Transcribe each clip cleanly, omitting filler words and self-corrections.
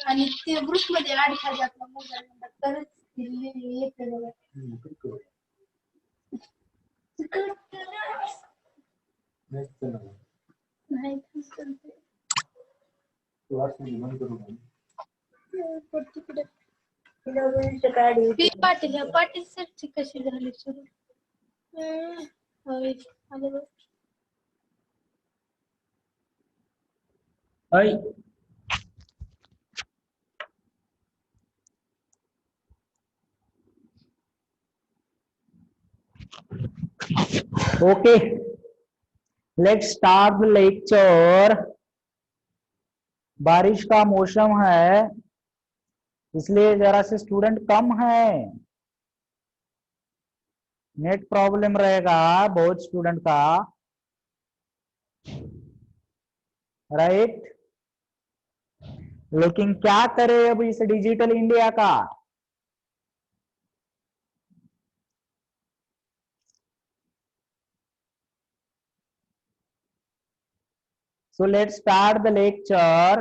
आणि ते ग्रुप मध्ये ऍड झाले आपला मोबाईल नंबर तरच येते बघा. पाटील सरची कशी झाली सुरू. Okay, let's start the lecture. बारिश का मौसम है इसलिए जरा से स्टूडेंट कम है, नेट प्रॉब्लम रहेगा बहुत स्टूडेंट का, राइट। लेकिन क्या करे अब इस डिजिटल इंडिया का, so let's start the lecture।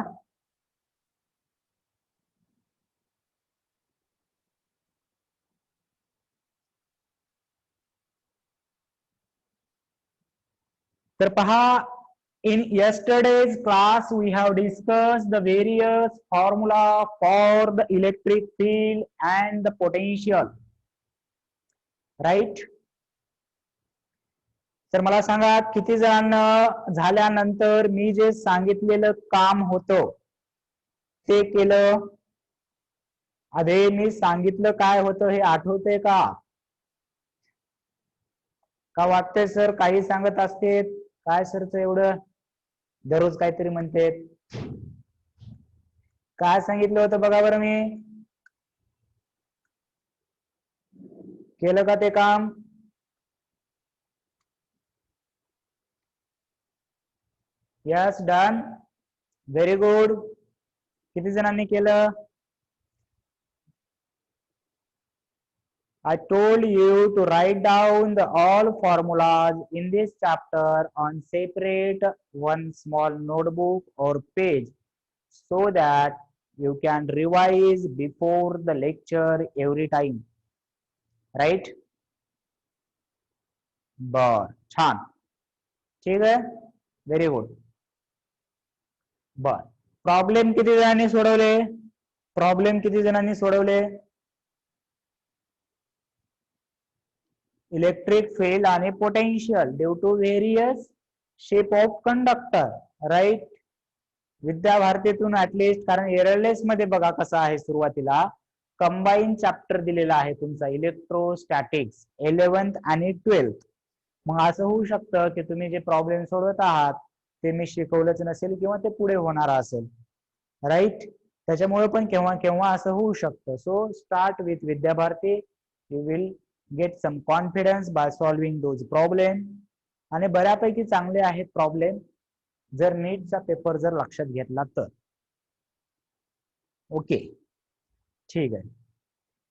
तर पहा, in yesterday's class we have discussed the various formula for the electric field and the potential, right। तर मला सांगा किती जणांना झाल्यानंतर मी जे सांगितलेलं काम होतं ते केलं, आधी मी सांगितलं काय होतं हे आठवतंय का वाटतंय सर काही सांगत असते, काय सरच एवढं दररोज काहीतरी म्हणते, काय सांगितलं होतं बघा बरं, मी केलं का ते काम? Yes, done, very good. किती जणांनी केलं? I told you to write down the all formulas in this chapter on separate one small notebook or page so that you can revise before the lecture every time, right? बर, छान, ठीक आहे, very good. बर, problem किती जणांनी सोडवले? Problem किती जणांनी सोडवले? इलेक्ट्रिक फील्ड आणि potential due to various shape of conductor, right. विद्याभारतीतून ऍटलिस्ट, कारण एररलेस मध्ये बघा कसं आहे, सुरुवातीला कंबाईन चॅप्टर दिलेला आहे तुमचा इलेक्ट्रोस्टॅटिक्स 11th आणि 12th। मग असं होऊ शकतं की तुम्ही जे प्रॉब्लेम सोडवत आहात ते मी शिकवलंच नसेल किंवा ते पुढे होणार असेल, राईट। त्याच्यामुळे पण केव्हा केव्हा असं होऊ शकतं। So start with Vidyabharati, you will get some confidence by solving those problem, आणि बऱ्यापैकी चांगले आहेत प्रॉब्लेम जर नीटचा पेपर जर लक्षात घेतला तर। ओके, ठीक आहे।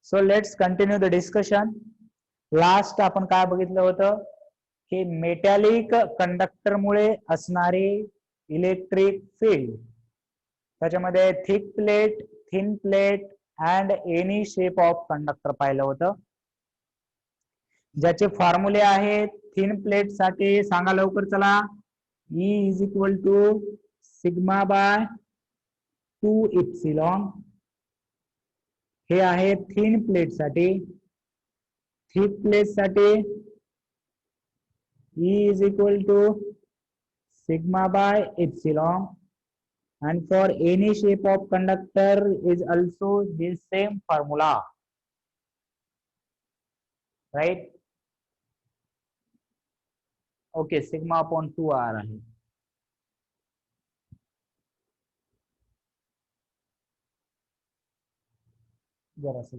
So let's continue the discussion. Last आपण काय बघितलं होतं की मेटॅलिक कंडक्टर मुळे असणारे इलेक्ट्रिक फील्ड, त्याच्यामध्ये thick plate, thin plate and any shape of conductor पाहिलं होतं, ज्याचे फॉर्म्युले आहेत। थिन प्लेट साठी सांगा लवकर, चला। E is equal to sigma by 2 epsilon, हे आहे थिन प्लेट साठी। थिक प्लेट साठी E is equal to sigma by epsilon, and for any shape of conductor is also the same formula, right? Okay, sigma upon 2r आहे। जरासं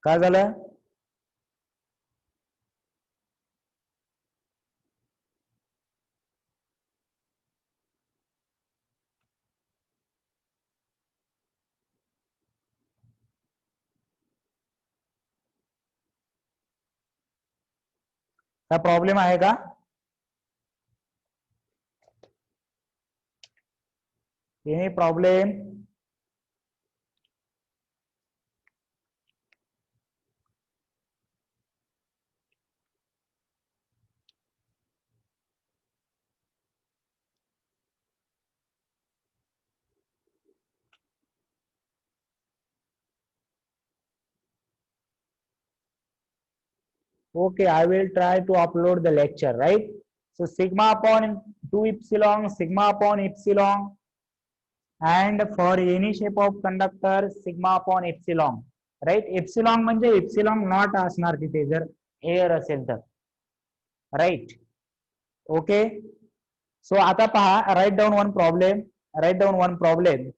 काय झालं? काय problem आहे का? Any problem? Okay, I will try to upload the lecture, right? So sigma upon 2 epsilon, sigma upon epsilon, and for any shape of conductor, sigma upon epsilon, right? Epsilon म्हणजे epsilon not असणार तिथे जर air असेल तर, right? Okay. So आता पहा, write down one problem. Write down one problem.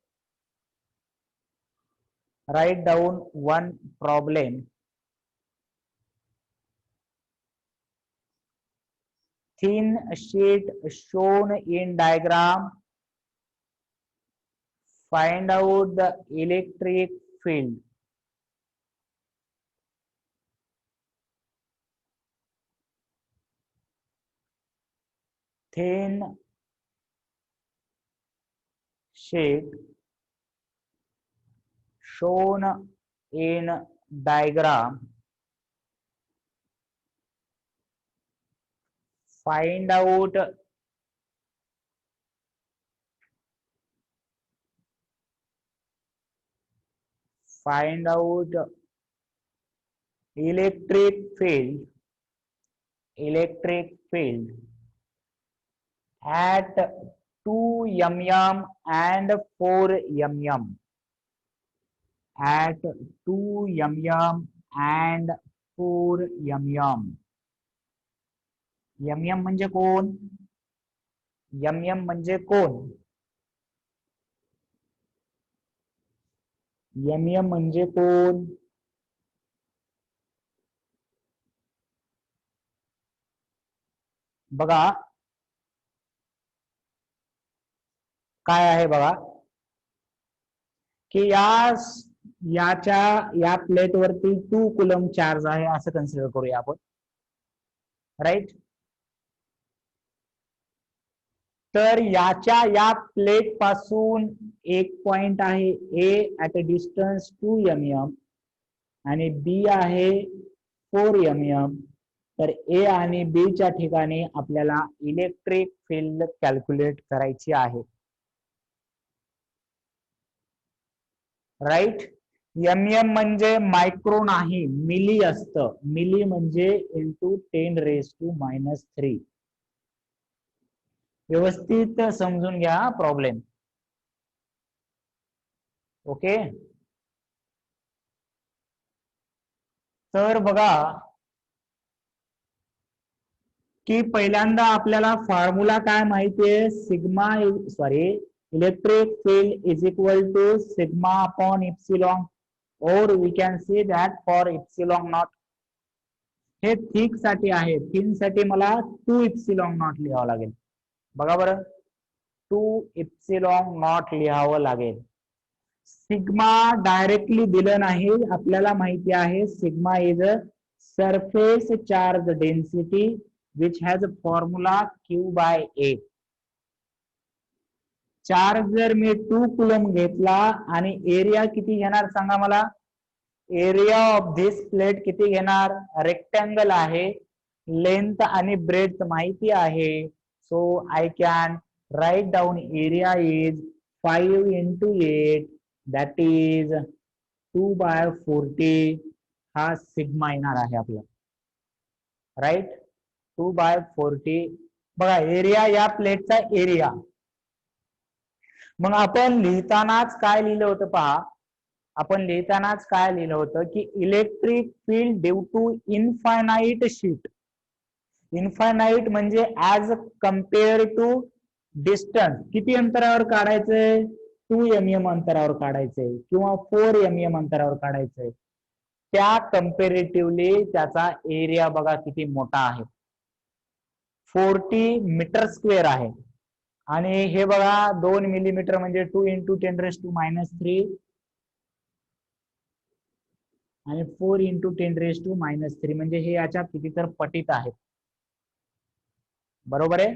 Write down one problem. Thin sheet shown in diagram. Find out the electric field. Thin sheet shown in diagram. Find out electric field at 2 mm and 4 mm. At 2 mm and 4 mm. mm म्हणजे कोण? mm म्हणजे कोण? mm म्हणजे कोण? बघा काय आहे बघा की या प्लेट वरती 2 कुलम चार्ज आहे असं कन्सिडर करूया आपण, राईट? तर या प्लेट पासून एक पॉइंट आहे ए ऍट अ डिस्टन्स 2 mm आणि बी आहे 4 mm. तर ए आणि बी च्या ठिकाणी आपल्याला इलेक्ट्रिक फील्ड कॅल्क्युलेट करायची आहे, राईट? mm म्हणजे मायक्रो नाही, मिली असतं. मिली म्हणजे इंटू 10⁻⁻3. व्यवस्थित समजून घ्या प्रॉब्लेम. ओके. तर बघा की पहिल्यांदा आपल्याला फॉर्म्युला काय माहितीये, electric field is equal to sigma upon epsilon, और we can see that for epsilon naught. हे थिक साठी आहे, थिन साठी मला 2 इप्सिलॉन नॉट लिहावं लागेल. बघा बरं, 2 इप्सिलॉन नॉट लिहावं लागेल. सिग्मा डायरेक्टली दिलं नाही, आपल्याला माहिती आहे sigma is a surface charge density which has a formula Q/A. Charge जर मी 2 कुलम घेतला आणि एरिया किती घेणार सांगा मला? एरिया ऑफ दिस प्लेट किती घेणार? रेक्टँगल आहे, लेंथ आणि ब्रेड्थ माहिती आहे. So I can write down area is 5 into 8, that is 2/40. हा सिग्मा येणार आहे आपला, राईट? 2/40. बघा एरिया, या प्लेटचा एरिया. मग आपण लिहितानाच काय लिहिलं होतं पहा, आपण लिहितानाच काय लिहिलं होतं की electric field due to infinite sheet. Infinite म्हणजे ऍज कम्पेअर टू डिस्टन्स किती अंतरावर काढायचंय, 2 mm अंतरावर काढायचंय किंवा 4 mm अंतरावर काढायचंय, त्या कम्पेरेटिव्हली त्याचा एरिया बघा किती मोठा आहे, 40 मीटर स्क्वेअर आहे. आणि हे बघा 2 मिलीमीटर म्हणजे 2 × 10⁻³ आणि 4 × 10⁻³ म्हणजे हे याच्या किती तर पटीत आहेत. बरोबर आहे.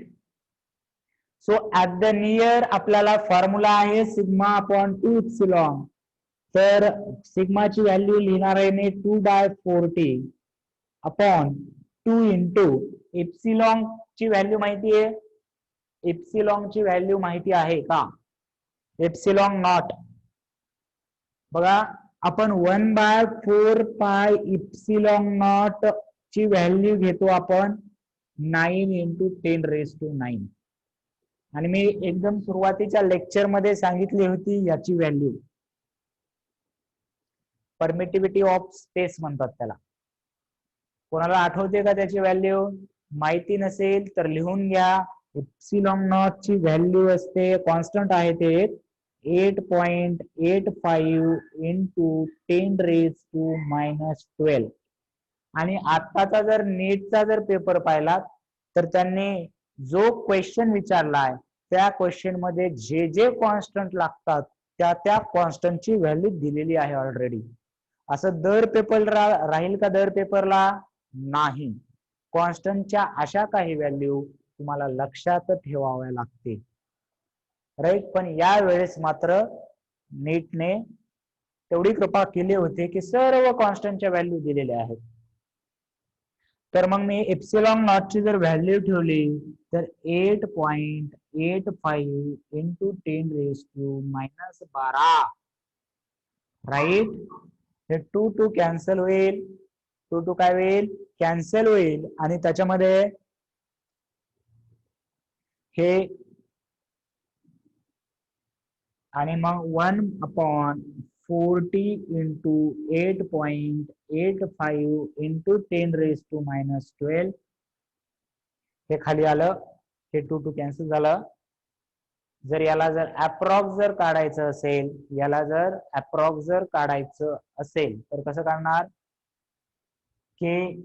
सो ऍट द नियर आपल्याला फॉर्म्युला आहे सिग्मा अपॉन 2 एप्सिलॉन. तर सिग्माची व्हॅल्यू लिहिणार आहे मी 2/40 अपॉन 2 × एप्सिलॉन ची व्हॅल्यू माहिती आहे, एप्सिलॉन ची व्हॅल्यू माहिती आहे का, एप्सिलॉन नॉट बघा आपण 1/4 पाय एप्सिलॉन नॉट ची व्हॅल्यू घेतो आपण 9 × 10⁻⁹. आणि मी एकदम सुरुवातीच्या लेक्चर मध्ये सांगितली होती याची व्हॅल्यू, परमिटिव्हिटी ऑफ स्पेस म्हणतात त्याला. कोणाला आठवते का त्याची व्हॅल्यू? माहिती नसेल तर लिहून घ्या. एप्सिलॉन नॉट ची व्हॅल्यू असते, कॉन्स्टंट आहे ते 8.85 × 10⁻⁻12. आणि आताचा जर नीटचा जर पेपर पाहिला तर त्यांनी जो क्वेश्चन विचारलाय त्या क्वेश्चन मध्ये जे जे कॉन्स्टंट लागतात त्या त्या कॉन्स्टंटची व्हॅल्यू दिलेली आहे ऑलरेडी. असं दर पेपर राहील का दर पेपरला? नाही. कॉन्स्टंटच्या अशा काही व्हॅल्यू तुम्हाला लक्षात ठेवाव्या लागते, राईट. पण या वेळेस मात्र नीटने तेवढी कृपा केली होती की सर्व कॉन्स्टंटच्या व्हॅल्यू दिलेल्या आहेत. तर मग मी एप्सिलॉन नॉट ची जर व्हॅल्यू ठेवली तर 8.85 × 10⁻12, राईट. हे 2 कॅन्सल होईल, 2 काय होईल, कॅन्सल होईल. आणि त्याच्यामध्ये हे आणि मग 1/40 × 8.85 × 10⁻12 हे खाली आलं, हे 2 कॅन्सल झालं. जर याला जर अप्रॉक्स जर काढायचं असेल, याला जर अप्रॉक्स जर काढायचं असेल तर कसं काढणार की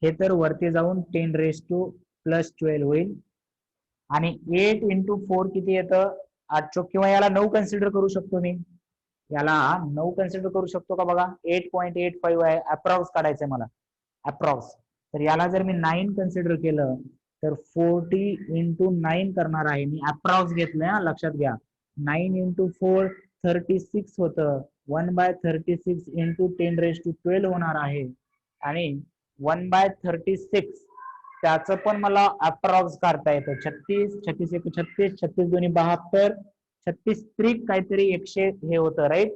हे तर वरती जाऊन 10⁻+12 होईल. आणि 8 × 4 किती येतं, 8 किंवा याला 9 कन्सिडर करू शकतो मी, याला 9 कन्सिडर करू शकतो का बघा. 8.85 आहे, अप्रॉक्स काढायचंय मला, अप्रॉक्स. तर याला जर मी 9 कन्सिडर केलं तर 40 × 9 करणार आहे मी, अप्रॉक्स घेतलंय हा, लक्षात घ्या. 9 × 4 36 होतं, 1/36 × 10⁻12 होणार आहे. आणि 1/36 त्याचं पण मला अप्रॉक्स काढता येतं. 36, 36 × 1 36, 36 × 2 72, 36 त्रिक काहीतरी 100 हे होतं, राईट.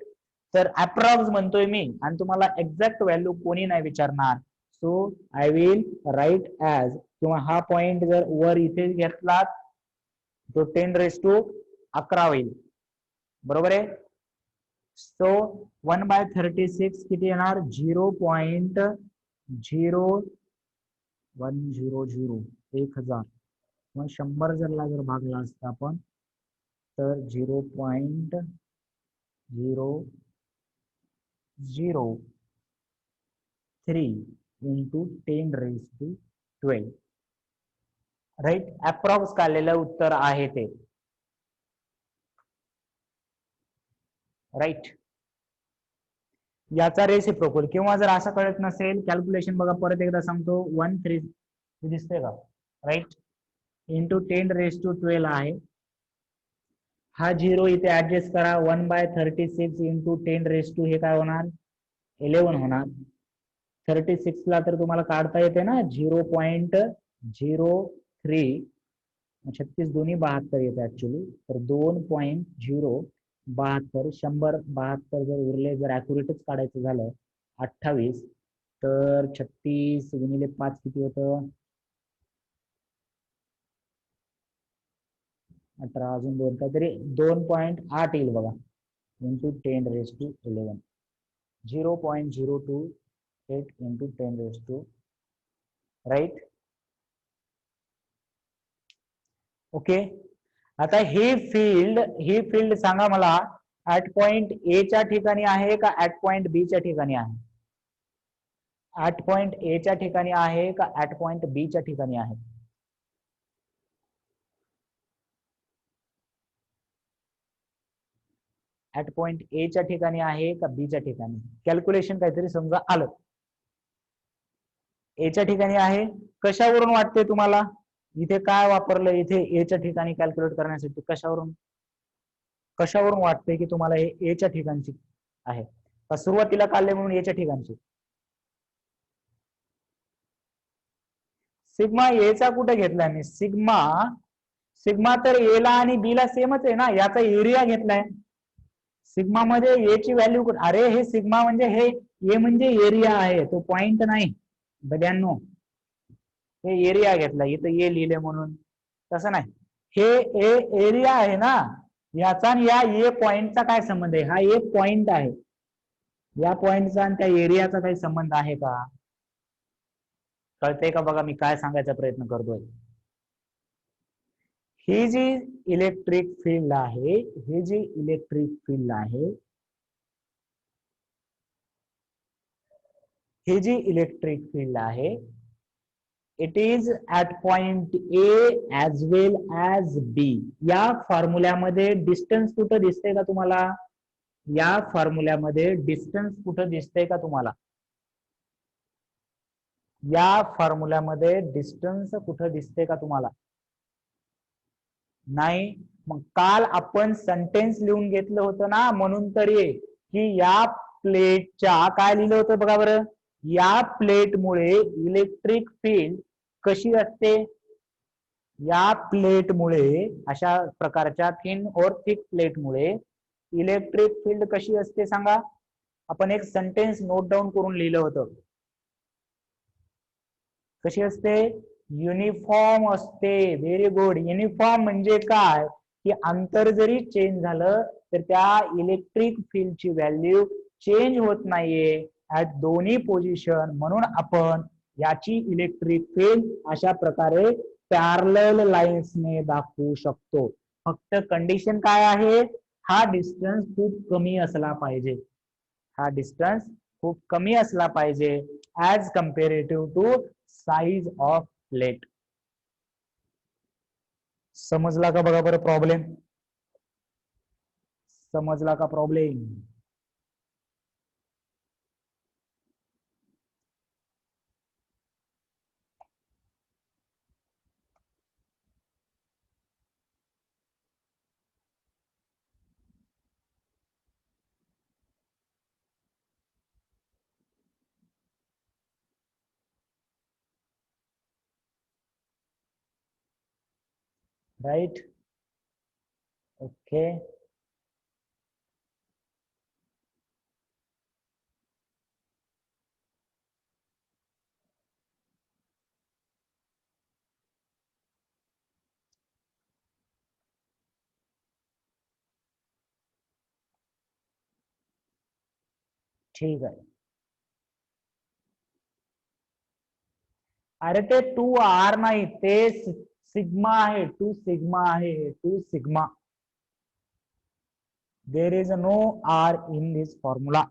तर अप्रॉक्स म्हणतोय मी आणि तुम्हाला एक्झॅक्ट व्हॅल्यू कोणी नाही विचारणार. So I will write as, किंवा हा पॉइंट जर वर इथे घेतला तो 10⁻11 होईल, बरोबर आहे. सो 1/36 किती येणार, 0.0100, 1000. मग 100 जर भागला असता आपण तर 0.003 × 10⁻12, राईट. अप्रॉक्स काढलेलं उत्तर आहे ते, राईट. याचा रेसिप्रोकल. किंवा जर असं कळत नसेल, कॅल्क्युलेशन बघा परत एकदा सांगतो, 13 दिसते का, राईट, × 10⁻12 आहे. हा 0 इथे ऍडजस्ट करा, 1/36 × 10⁻, हे काय होणार, 11 होणार. 36 ला तर तुम्हाला काढता येते ना 0.03, 36 दोन्ही 72 येते ऍक्च्युली, तर 2.072, 172 जर उरले, जर अॅक्युरेटच काढायचं झालं 28, तर 36 × 5 किती होतं, 18, अजून 2 काहीतरी 2.8 येईल बघा, × 10⁻11, 0.028 × 10⁻, राईट. ओके. आता ही फील्ड सांगा मला ऍट पॉइंट ए च्या ठिकाणी आहे का ऍट पॉइंट बी च्या ठिकाणी आहे? ऍट पॉइंट ए च्या ठिकाणी आहे का ऍट पॉइंट बी च्या ठिकाणी आहे? ऍट पॉइंट ए च्या ठिकाणी आहे का बी च्या ठिकाणी? कॅल्क्युलेशन काहीतरी समजा आलं. ए च्या ठिकाणी आहे. कशावरून वाटते तुम्हाला? इथे काय वापरलं इथे ए च्या ठिकाणी कॅल्क्युलेट करण्यासाठी? कशावरून वाटते की तुम्हाला हे ए च्या ठिकाणची आहे? का सुरुवातीला काढले म्हणून ए च्या ठिकाणची? सिग्मा ए चा कुठे घेतलाय मी? सिग्मा तर ए ला आणि बी ला सेमच आहे ना, याचा एरिया घेतलाय. सिग्मा मध्ये ए ची व्हॅल्यू, अरे हे सिग्मा म्हणजे हे ए म्हणजे एरिया आहे, तो पॉइंट नाही बघ्यांनो. हे एरिया घेतला, इथं ए लिहिले म्हणून तसं नाही. हे एरिया आहे ना, याचा आणि या ए पॉइंटचा काय संबंध आहे? हा एक पॉइंट आहे, या पॉइंटचा आणि त्या एरियाचा काही संबंध आहे का? कळतंय का बघा मी काय सांगायचा प्रयत्न करतोय? ही जी इलेक्ट्रिक फील्ड आहे, ही जी इलेक्ट्रिक फील्ड आहे, ही जी इलेक्ट्रिक फील्ड आहे, it is at point A as well as B. या फॉर्म्युल्यामध्ये डिस्टन्स कुठं दिसतंय का तुम्हाला? या फॉर्म्युल्यामध्ये डिस्टन्स कुठं दिसतंय का तुम्हाला? या फॉर्म्युल्यामध्ये डिस्टन्स कुठं दिसतंय का तुम्हाला? नाही. मग काल आपण सेंटेन्स लिहून घेतलं होतं ना, म्हणून तरी की या प्लेटच्या काय लिहिलं होतं बघा बरं? या प्लेटमुळे इलेक्ट्रिक फील्ड कशी असते? या प्लेटमुळे, अशा प्रकारच्या थिन और थिक प्लेटमुळे इलेक्ट्रिक फील्ड कशी असते सांगा? आपण एक सेंटेन्स नोट डाऊन करून लिहिलं होतं. कशी असते? युनिफॉर्म असते. Very good. युनिफॉर्म म्हणजे काय? की अंतर जरी चेंज झालं तर त्या इलेक्ट्रिक फील्डची व्हॅल्यू चेंज होत नाहीये ऍट दोन्ही पोझिशन. म्हणून आपण याची इलेक्ट्रिक फील्ड अशा प्रकारे पॅरलल लाईन्सने दाखवू शकतो. फक्त कंडिशन काय आहे? हा डिस्टन्स खूप कमी असला पाहिजे. हा डिस्टन्स खूप कमी असला पाहिजे as comparative to size of plate. समजला का बघा बरं प्रॉब्लेम? समजला का प्रॉब्लेम? राईट. ओके. ठीक आहे. अरे ते 2r नाही, ते सिग्मा आहे. 2 सिग्मा आहे. 2 sigma. There is no r in this formula.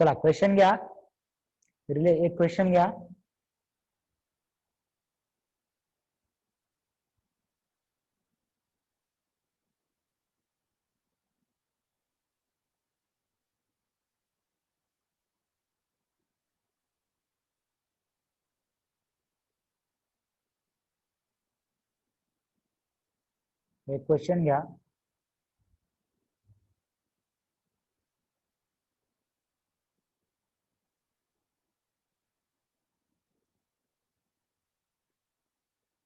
चला क्वेश्चन घ्या. रिले एक क्वेश्चन घ्या. एक क्वेश्चन घ्या.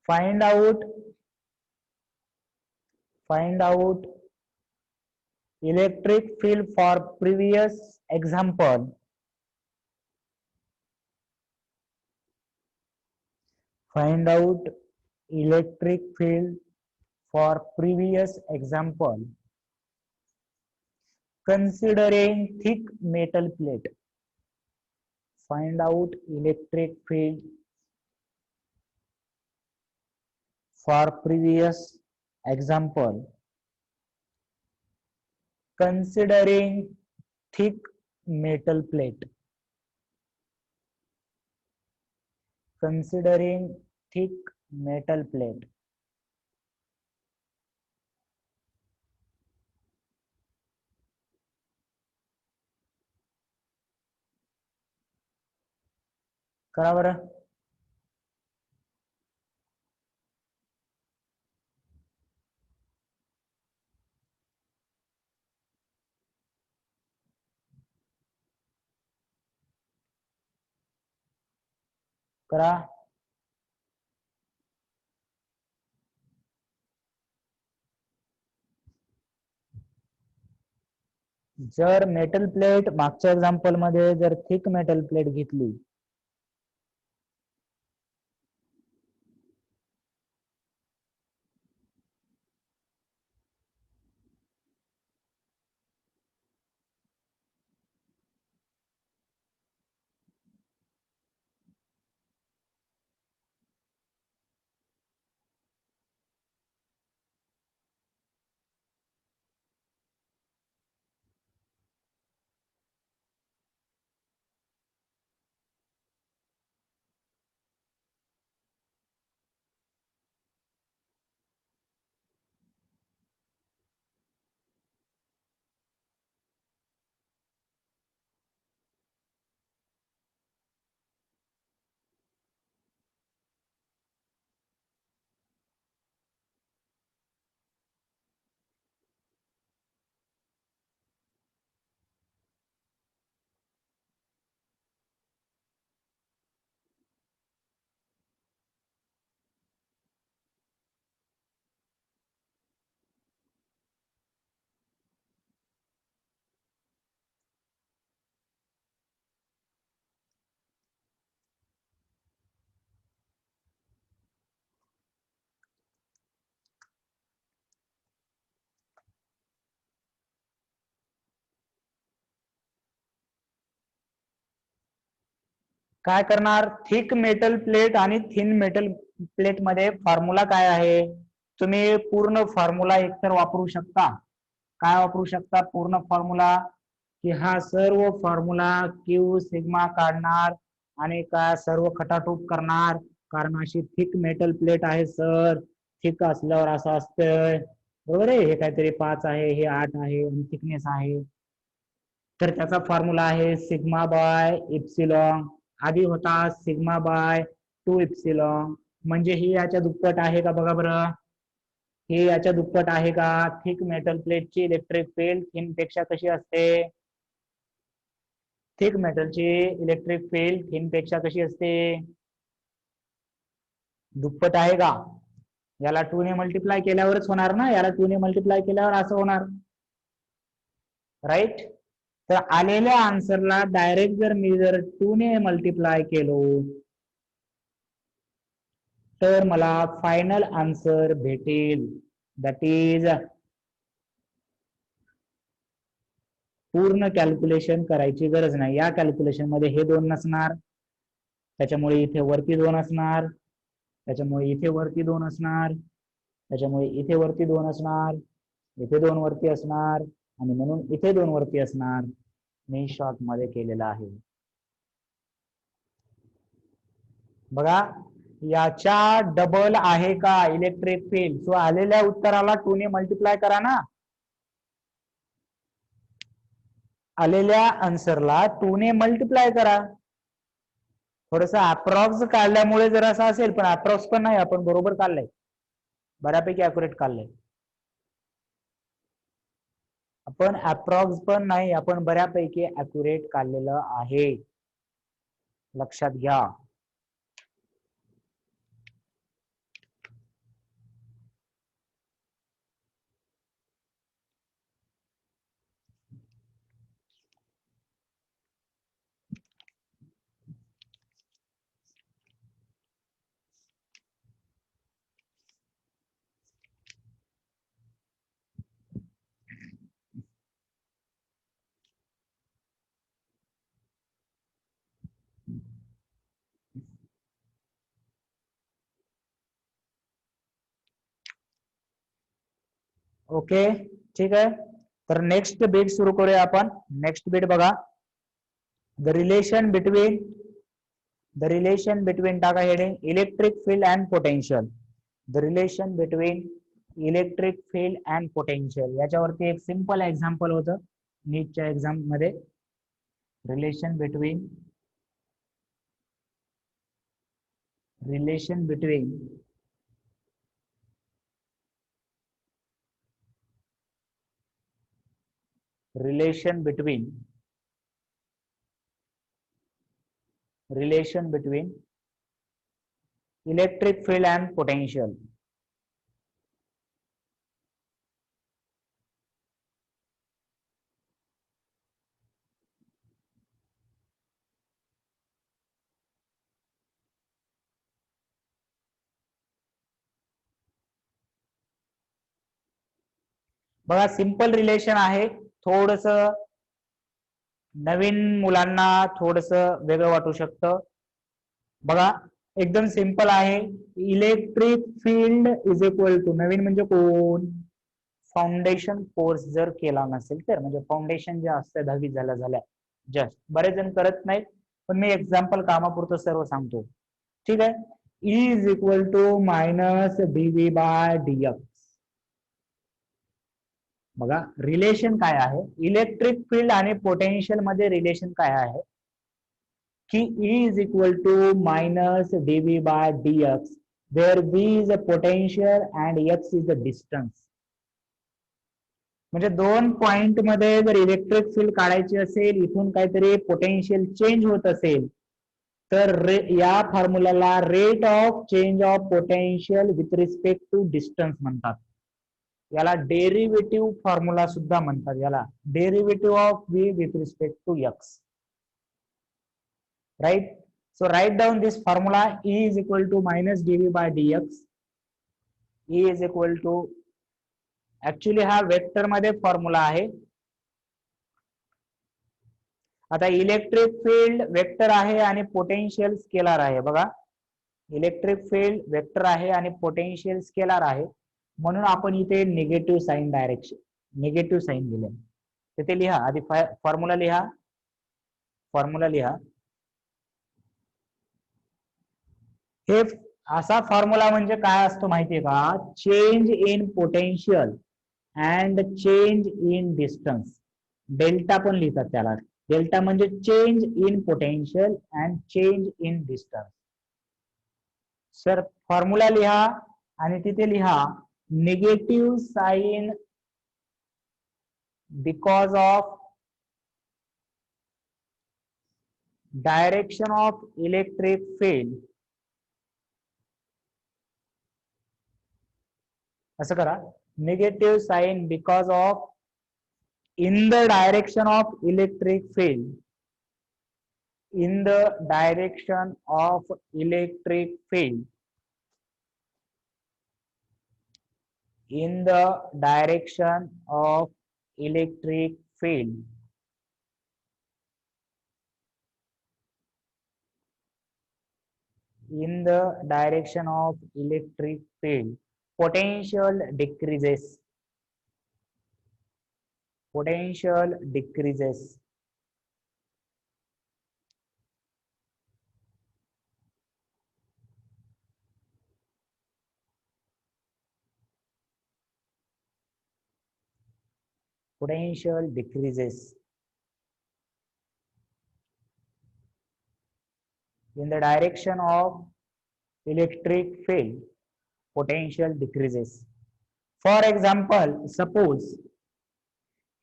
Find out electric field for previous example. Find out electric field for previous example considering thick metal plate. Find out electric field for previous example considering thick metal plate. Considering thick metal plate. करा बरं. करा. जर metal plate मागच्या example मध्ये जर thick metal plate घेतली काय करणार थिक मेटल प्लेट आणि थिन मेटल प्लेट मध्ये फॉर्म्युला काय आहे तुम्ही पूर्ण फॉर्म्युला एकतर वापरू शकता काय वापरू शकता पूर्ण फॉर्म्युला की हा सर्व फॉर्म्युला क्यू सिग्मा काढणार आणि काय सर्व खटाटोप करणार कारण अशी थिक मेटल प्लेट आहे सर थिक असल्यावर असं असतंय बरोबर आहे हे काहीतरी 5 आहे हे 8 आहे आणि थिकनेस आहे तर त्याचा फॉर्म्युला आहे सिग्मा बाय इप्सिलॉन आधी होता सिग्मा बाय 2 इप्सिलॉन म्हणजे ही याच्या दुप्पट आहे का बघा बरं ही याच्या दुप्पट आहे का थिक मेटल प्लेटची इलेक्ट्रिक फील्ड थिन पेक्षा कशी असते थिक मेटलची इलेक्ट्रिक फील्ड थिन पेक्षा कशी असते दुप्पट आहे का याला 2 ने मल्टिप्लाय केल्यावरच होणार ना याला 2 ने मल्टिप्लाय केल्यावर असं होणार राईट तर आलेल्या आन्सरला डायरेक्ट जर मी जर 2 ने मल्टिप्लाय केलो तर मला फायनल आन्सर भेटेल दॅट इज पूर्ण कॅल्क्युलेशन करायची गरज नाही या कॅल्क्युलेशन मध्ये हे 2 नसणार त्याच्यामुळे इथे वरती 2 असणार त्याच्यामुळे इथे वरती 2 असणार त्याच्यामुळे इथे वरती 2 असणार इथे 2 वरती असणार आणि म्हणून इथे 2 वरती असणार मी शॉर्ट मध्ये केलेला आहे बघा याच्या डबल आहे का इलेक्ट्रिक फील्ड सो आलेल्या उत्तराला 2 ने मल्टिप्लाय करा ना आलेल्या आन्सरला 2 ने मल्टिप्लाय करा थोडस अप्रॉक्स काढल्यामुळे जर असं असेल पण अप्रॉक्स पण नाही आपण बरोबर काढलंय बऱ्यापैकी अॅक्युरेट काढलंय आपण अप्रॉक्स पण नाही आपण बऱ्यापैकी अॅक्युरेट काढलेलं आहे लक्षात घ्या ओके, ठीक आहे. तर नेक्स्ट बीट सुरू करूया आपण. नेक्स्ट बीट बघा, द रिलेशन बिटवीन टाका heading electric field and potential. The relation between electric field and potential, याच्यावरती एक सिंपल एक्झाम्पल होतं नीटच्या एक्झाम मध्ये. Relation between relation between electric field and potential. बघा सिंपल रिलेशन आहे, थोडस नवीन मुलांना थोडस वेगळं वाटू शकतं. बघा एकदम सिंपल आहे. Electric field is equal to, नवीन म्हणजे कोण, फाउंडेशन कोर्स जर केला नसेल तर, म्हणजे फाउंडेशन जे असतं 10वी झाल्या जस्ट, बरेच जण करत नाहीत पण मी एक्झाम्पल कामापुरतं सर्व सांगतो, ठीक आहे. E is equal to minus dv by dx. बघा रिलेशन काय आहे, इलेक्ट्रिक फील्ड आणि पोटेन्शियल मध्ये रिलेशन काय आहे की E is equal to minus dv by dx, where v is a potential and x is the distance. म्हणजे दोन पॉइंट मध्ये जर इलेक्ट्रिक फील्ड काढायची असेल, इथून काहीतरी पोटेन्शियल चेंज होत असेल, तर या फॉर्म्युलाला rate of change of potential with respect to distance म्हणतात. याला डेरिव्हेटिव्ह फॉर्म्युला सुद्धा म्हणतात, याला derivative of v with respect to x. Right, so right down this formula. E is equal to minus dv by dx. E is equal to, actually हा vector मध्ये formula आहे. आता electric field vector आहे आणि potential scalar आहे. बघा electric field vector आहे आणि पोटेन्शियल स्केलर आहे, म्हणून आपण इथे negative sign direction, negative sign दिले. तिथे लिहा आधी फॉर्म्युला लिहा, फॉर्म्युला लिहा. हे असा फॉर्म्युला म्हणजे काय असतो माहितीये का, change in potential and change in distance. Delta पण लिहितात त्याला. डेल्टा म्हणजे change in potential and change in distance. Sir formula लिहा आणि तिथे लिहा negative sign because of direction of electric field. असं करा, negative sign because of in the direction of electric field, in the direction of electric field, in the direction of electric field, in the direction of electric field, potential decreases, potential decreases. Potential decreases in the direction of electric field, potential decreases. For example, suppose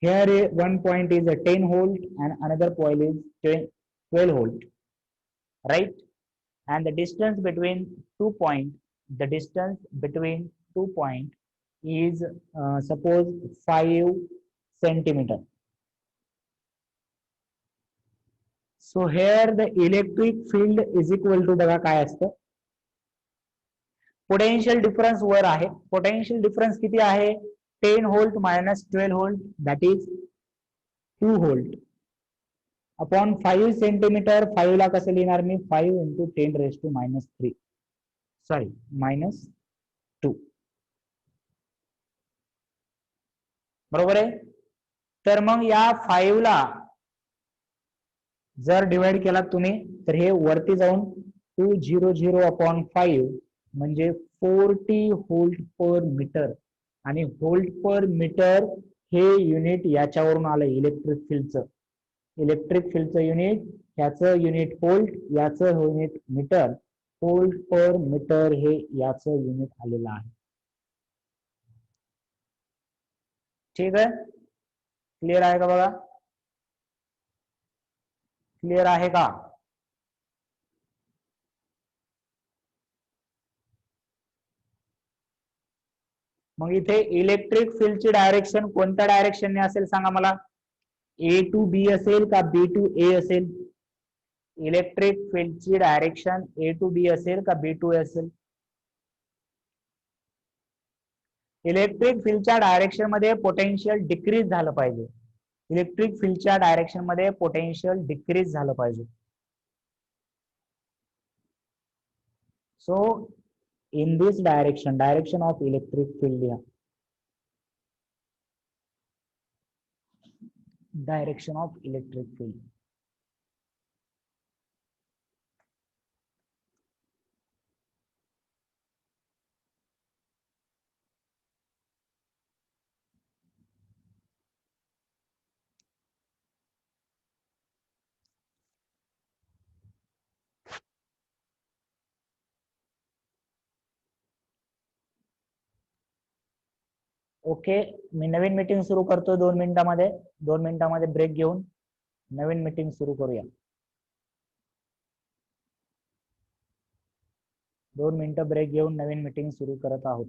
here one point is a 10 volt and another point is 12 volt, right? And the distance between 2 points, the distance between 2 points is suppose 5 centimeter. So here the electric field is equal to, बघा काय असतं, potential difference वर आहे. Potential difference किती आहे, 10 volt minus 12 volt, that is 2 volt upon 5 centimetre. 5 ला कसं लिहिणार मी, 5 into 10 raise to minus 3, sorry minus 2. बरोबर आहे. तर मग या 5 ला जर डिवाइड केला तुम्ही तर हे वरती जाऊन 200/5 म्हणजे 40 व्होल्ट पर मीटर, आणि व्होल्ट पर मीटर हे युनिट याच्यावरून आलं इलेक्ट्रिक फील्डचं. इलेक्ट्रिक फील्डचं युनिट, ह्याचं युनिट व्होल्ट, याचं युनिट मीटर. व्होल्ट पर मीटर हे याचं युनिट आलेलं आहे. ठीक आहे, क्लिअर आहे का बघा? क्लिअर आहे का? मग इथे इलेक्ट्रिक फील्डची डायरेक्शन कोणत्या डायरेक्शनने असेल सांगा मला? ए टू बी असेल का बी टू ए असेल? Electric फील्डची direction A to be असेल का बी टू ए असेल? इलेक्ट्रिक फील्डच्या डायरेक्शन मध्ये पोटेन्शियल डिक्रीज झालं पाहिजे. इलेक्ट्रिक फील्डच्या डायरेक्शन मध्ये पोटेन्शियल डिक्रीज झालं पाहिजे. So in this direction of electric field लिहा. Direction of electric field. Okay, मी नवीन मीटिंग सुरू करतो 2 मिनिटांमध्ये. 2 मिनिटांमध्ये ब्रेक घेऊन नवीन मीटिंग सुरू करूया. 2 मिनिटं ब्रेक घेऊन नवीन मीटिंग सुरू करत आहोत.